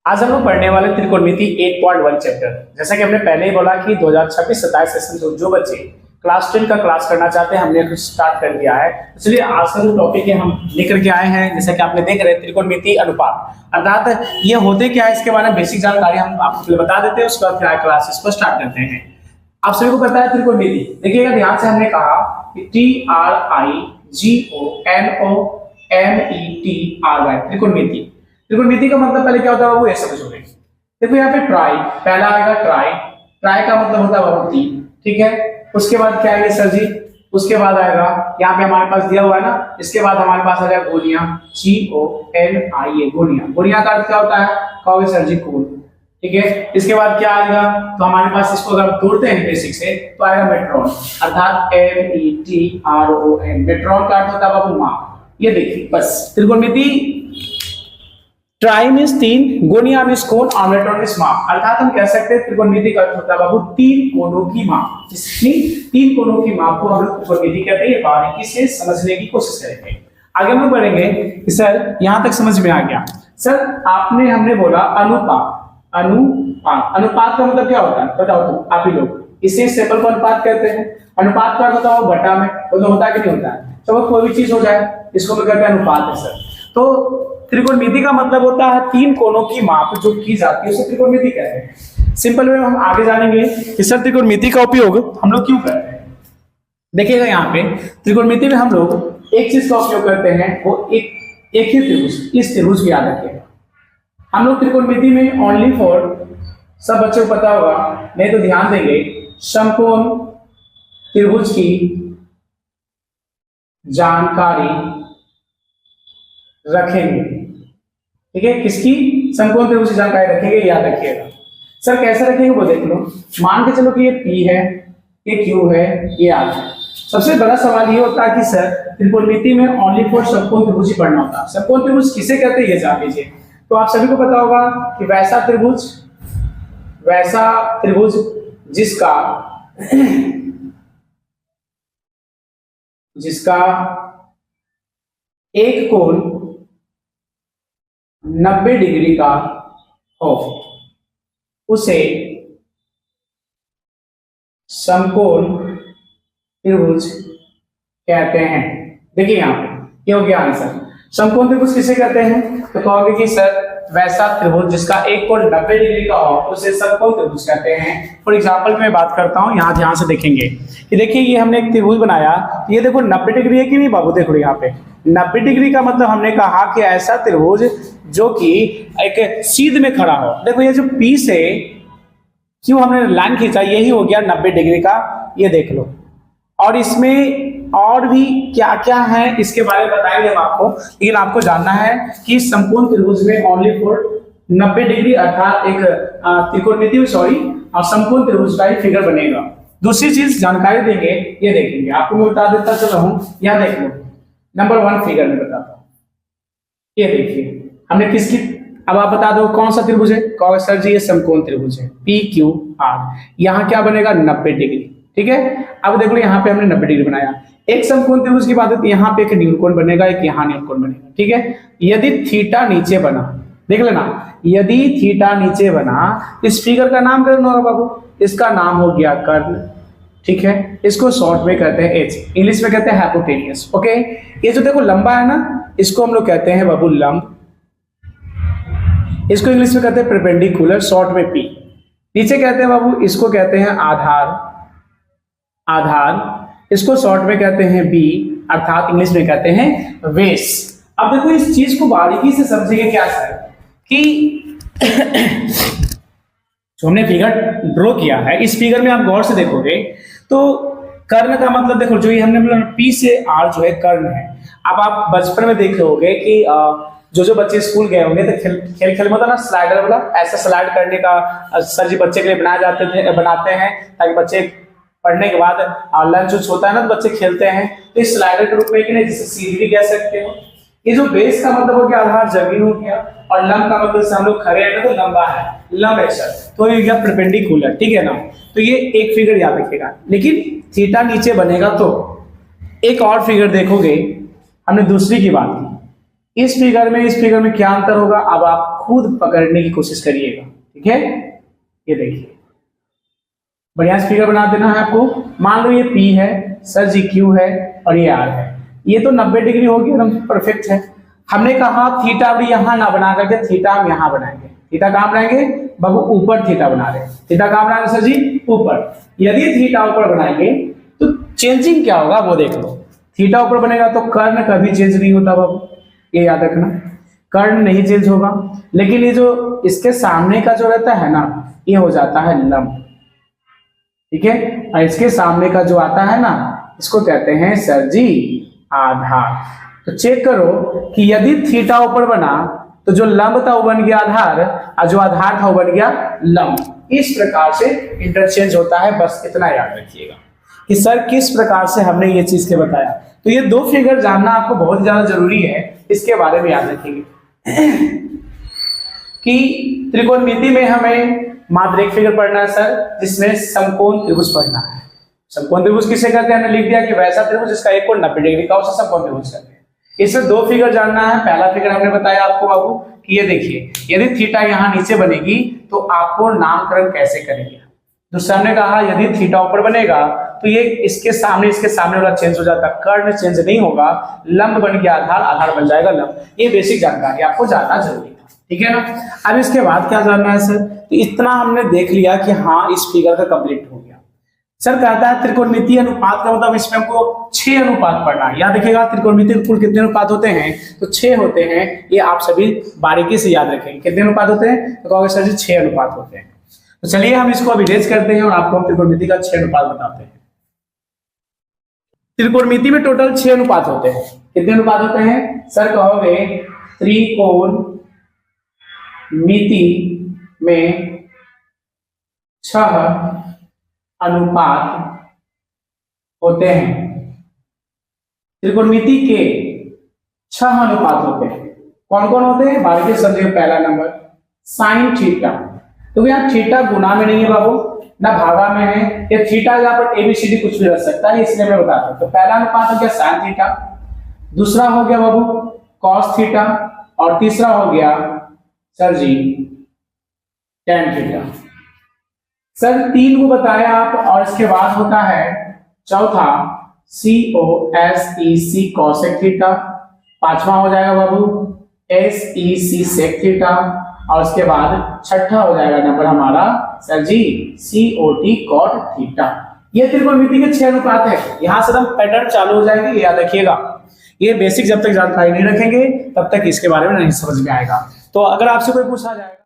आज हम लोग पढ़ने वाले त्रिकोणमिति 8.1 चैप्टर। जैसा कि हमने पहले ही बोला कि 2026-27 सेशन जो बच्चे क्लास 10 का क्लास करना चाहते हैं हमने स्टार्ट कर दिया है। इसलिए आज का जो टॉपिक है हम लेकर के आए हैं, जैसा कि आपने देख रहे हैं, त्रिकोणमिति अनुपात। अर्थात ये होते क्या है, इसके बारे में बेसिक जानकारी हम आपको बता देते हैं, उसके बाद फिर क्लास इसको स्टार्ट करते हैं। आप सभी को पता है त्रिकोणमिति, देखिएगा ध्यान से, हमने कहा कि TRIGONOMETRY त्रिकोणमिति। त्रिकोणमिति का मतलब पहले क्या होता है वो ये समझोगे। देखो यहाँ पे ट्राई पहला आएगा, ट्राई का मतलब होता है बहुती, ठीक है। उसके बाद क्या आएगा सर जी, उसके बाद आएगा यहाँ पे हमारे पास दिया हुआ है ना, इसके बाद हमारे पास आ जाएगा गोनिया, GONIA गोनिया। गोनिया का अर्थ क्या होता है, कहोगे सर जी कोण, ठीक है। इसके बाद क्या आएगा, तो हमारे पास इसको अगर तोड़ते हैं बेसिक से तो आएगा मेट्रॉन, अर्थात METRON। मेट्रॉन का अर्थ होता है बाबू माप। ये देखिए बस, त्रिकोणमिति ट्राई मीन्स तीन, गोनिया मीन्स कोण और मेट्रॉन मीन्स माप। अर्थात हम कह सकते हैं त्रिकोणमिति का अर्थ होता है बाबू तीन कोणों की माप। जिसकी तीन कोणों की माप को हम लोग त्रिकोणमिति कहते हैं। बारीकी से समझने की कोशिश करेंगे। आगे हम लोग बढ़ेंगे कि सर यहां तक समझ में आ गया। सर हमने बोला अनुपात। अनुपात का मतलब क्या होता है बताओ तुम, आप ही लोग। इसे सेपल को अनुपात कहते हैं। अनुपात का मतलब वो बटा में तो होता है कि नहीं होता है, चलो कोई भी चीज हो जाए इसको हम कहते हैं अनुपात है सर। तो त्रिकोणमिति का मतलब होता है तीन कोणों की माप जो की जाती है उसे त्रिकोणमिति कहते हैं। सिंपल वे में हम आगे जानेंगे कि सर त्रिकोणमिति का उपयोग हम लोग क्यों करते हैं। देखिएगा यहाँ पे त्रिकोणमिति में हम लोग एक चीज का उपयोग करते हैं, वो एक ही त्रिभुज, इस त्रिभुज की याद रखिएगा। हम लोग त्रिकोणमिति में ओनली फॉर, सब बच्चों को पता होगा नहीं तो ध्यान देंगे, समकोण त्रिभुज की जानकारी रखेंगे, ठीक है। किसकी, समकोण त्रिभुज की जानकारी रखेंगे, याद रखिएगा। सर कैसे रखेंगे वो देख लो। मान के चलो कि ये P है, ये Q है, ये R है। सबसे बड़ा सवाल ये होता है कि सर त्रिकोणमिति में ओनली फॉर समकोण त्रिभुज ही पढ़ना होता है। समकोण त्रिभुज किसे कहते हैं ये जान लीजिए। तो आप सभी को पता होगा कि वैसा त्रिभुज जिसका एक कोण 90 डिग्री का हो उसे समकोण त्रिभुज कहते हैं। देखिए यहाँ पे क्या हो गया आंसर। समकोण त्रिभुज किसे कहते हैं, तो कहोगे कि सर वैसा त्रिभुज जिसका एक कोण 90 डिग्री का हो उसे समकोण त्रिभुज कहते हैं। फॉर एग्जांपल मैं बात करता हूं, यहाँ ध्यान से देखेंगे कि देखिए ये हमने एक त्रिभुज बनाया, ये देखो 90 डिग्री है कि नहीं बाबू, देखो यहाँ पे 90 डिग्री का मतलब हमने कहा कि ऐसा त्रिभुज जो कि एक सीध में खड़ा हो। देखो ये जो P से क्यों हमने लाइन खींचा, यही हो गया 90 डिग्री का, ये देख लो। और इसमें और भी क्या क्या है इसके बारे में बताएंगे हम आपको, लेकिन आपको जानना है कि समकोण त्रिभुज में ओनली फॉर 90 डिग्री अर्थात एक त्रिकोणमिति और समकोण त्रिभुज का ही फिगर बनेगा। दूसरी चीज जानकारी देंगे, ये देखेंगे, आपको मैं बता देता चल रहा हूं, यहाँ देख लो नंबर 1 फिगर में बताता हूँ। ये देखिए हमने किसकी, अब आप बता दो कौन सा त्रिभुज है, कहोगे सर जी ये समकोण त्रिभुज है PQR। यहाँ क्या बनेगा 90 डिग्री, ठीक है। अब देख लो यहाँ पे हमने 90 डिग्री बनाया। एक समकोण त्रिभुज की बात है तो यहाँ पे एक न्यूनकोण बनेगा, एक यहाँ न्यूनकोण बनेगा, ठीक है। यदि थीटा नीचे बना, देख लेना, यदि थीटा नीचे बना, इस फिगर का नाम कर्ण होगा बाबू, इसका नाम हो गया कर्ण, ठीक है। इसको शॉर्ट में कहते हैं H, इंग्लिश में कहते हैं हाइपोटेनियस, ओके। ये जो देखो लंबा है ना, इसको हम लोग कहते हैं बाबू लंब, इसको इंग्लिश में कहते हैं परपेंडिकुलर, शॉर्ट में P। नीचे कहते हैं बाबू, इसको कहते हैं आधार, इसको शॉर्ट में कहते हैं B, अर्थात इंग्लिश में कहते हैं बेस। अब देखो इस चीज को बारीकी से समझेंगे क्या सर, कि जो हमने फिगर ड्रॉ किया है, इस फिगर में आप गौर से देखोगे तो कर्ण का मतलब देखो, जो ये हमने P से R जो है कर्ण है। अब आप बचपन में देखे होंगे कि जो बच्चे स्कूल गए होंगे तो खेल में होता ना स्लाइडर वाला, ऐसा स्लाइड करने का सर जी बच्चे के लिए बनाते हैं ताकि बच्चे पढ़ने के बाद लंच होता है ना तो बच्चे खेलते हैं, तो इस स्लाइडर के रूप में कि नहीं, जिसे सीढ़ी भी कह सकते हो। ये जो बेस का मतलब हो गया आधार, जमीन हो गया, और लंब का मतलब जैसे हम लोग खड़े हैं तो लंबा है, लंब है सर, तो ये गया परपेंडिकुलर, ठीक है ना। तो ये एक फिगर याद रखिएगा। लेकिन थीटा नीचे बनेगा तो एक और फिगर देखोगे, हमने दूसरी की बात की, इस फिगर में क्या अंतर होगा, अब आप खुद पकड़ने की कोशिश करिएगा, ठीक है। ये देखिए बढ़िया से फिगर बना देना है आपको। मान लो ये P है, सर जी Q है और ये R है। ये तो 90 डिग्री होगी, एकदम परफेक्ट है। हमने कहा थीटा भी यहाँ ना बना करके थीटा हम यहाँ बनाएंगे। थीटा कहाँ बनाएंगे बाबू? ऊपर थीटा बना रहे हैं। थीटा कहाँ बना रहे सर जी? ऊपर। यदि थीटा ऊपर बनाएंगे तो चेंजिंग क्या होगा वो देख लो। थीटा ऊपर बनेगा तो कर्ण कभी चेंज नहीं होता बाबू, ये याद रखना, कर्ण नहीं चेंज होगा। लेकिन ये जो इसके सामने का जो रहता है ना, ये हो जाता है लंब, ठीक है। और इसके सामने का जो आता है ना, इसको कहते हैं सर जी आधार। तो चेक करो कि यदि थीटा ऊपर बना तो जो लंब था वो बन गया आधार, और जो आधार था वो बन गया लंब। इस प्रकार से इंटरचेंज होता है, बस इतना याद रखिएगा कि सर किस प्रकार से हमने ये चीज के बताया। तो ये दो फिगर जानना आपको बहुत ज्यादा जरूरी है, इसके बारे में याद रखेंगे कि त्रिकोणमिति में हमें मात्र एक फिगर पढ़ना है सर, जिसमें समकोण त्रिभुज पढ़ना है। समकोण त्रिभुज किसे कहते हैं? हमने लिख दिया कि वैसा त्रिभुज जिसका एक कोण 90 डिग्री का, उसे समकोण त्रिभुज कहते हैं। इसमें दो फिगर जानना है। पहला फिगर हमने बताया आपको बाबू कि ये देखिए, यदि थीटा यहाँ नीचे बनेगी तो आपको नामकरण कैसे करेंगे। दूसरा हमने कहा यदि थीटा ऊपर बनेगा तो ये इसके सामने वाला चेंज हो जाता, कर्ण चेंज नहीं होगा, लंब बन गया आधार, आधार बन जाएगा लंब। ये बेसिक जानकारी आपको जानना जरूरी था, ठीक है ना। अब इसके बाद क्या जानना है सर? तो इतना हमने देख लिया कि हाँ इस फिगर का कंप्लीट हो गया। सर कहता है त्रिकोणमितीय अनुपात का मतलब इसमें हमको 6 अनुपात पढ़ना है। याद रखिएगा त्रिकोणमितीय कुल कितने अनुपात होते हैं? तो 6 होते हैं। ये आप सभी बारीकी से याद रखेंगे। कितने अनुपात होते हैं? तो कहोगे सर जी 6 अनुपात होते हैं। तो चलिए हम इसको अभी रेज करते हैं और आपको हम त्रिकोणमिति का 6 अनुपात बताते हैं। त्रिकोणमिति में टोटल 6 अनुपात होते हैं। कितने अनुपात होते हैं? सर कहोगे त्रिकोणमिति में 6 अनुपात होते हैं। त्रिकोणमिति के 6 अनुपात होते हैं। कौन कौन होते हैं? बारीकी से समझिए। पहला नंबर साइन थीटा, तो यहाँ थीटा गुना में नहीं है बाबू, ना भागा में है। ये थीटा यहाँ पर एबीसीडी कुछ भी रख सकता है, इसलिए मैं बताता हूँ। तो पहला अनुपात हो गया साइन थीटा, दूसरा हो गया बाबू कॉस थीटा, और तीसरा हो गया सर जी टेन थीटा। सर 3 को बताया आप, और इसके बाद होता है चौथा COSEC कॉसेक थीटा, पांचवा हो जाएगा बाबू SEC सेक थीटा, और उसके बाद छठा हो जाएगा नंबर हमारा सर जी COT कॉट थीटा। ये त्रिकोणमिति के 6 अनुपात है। यहां से हम पैटर्न चालू हो जाएंगे, ये याद रखिएगा। ये बेसिक जब तक जानकारी नहीं रखेंगे तब तक इसके बारे में नहीं समझ में आएगा। तो अगर आपसे कोई पूछा जाएगा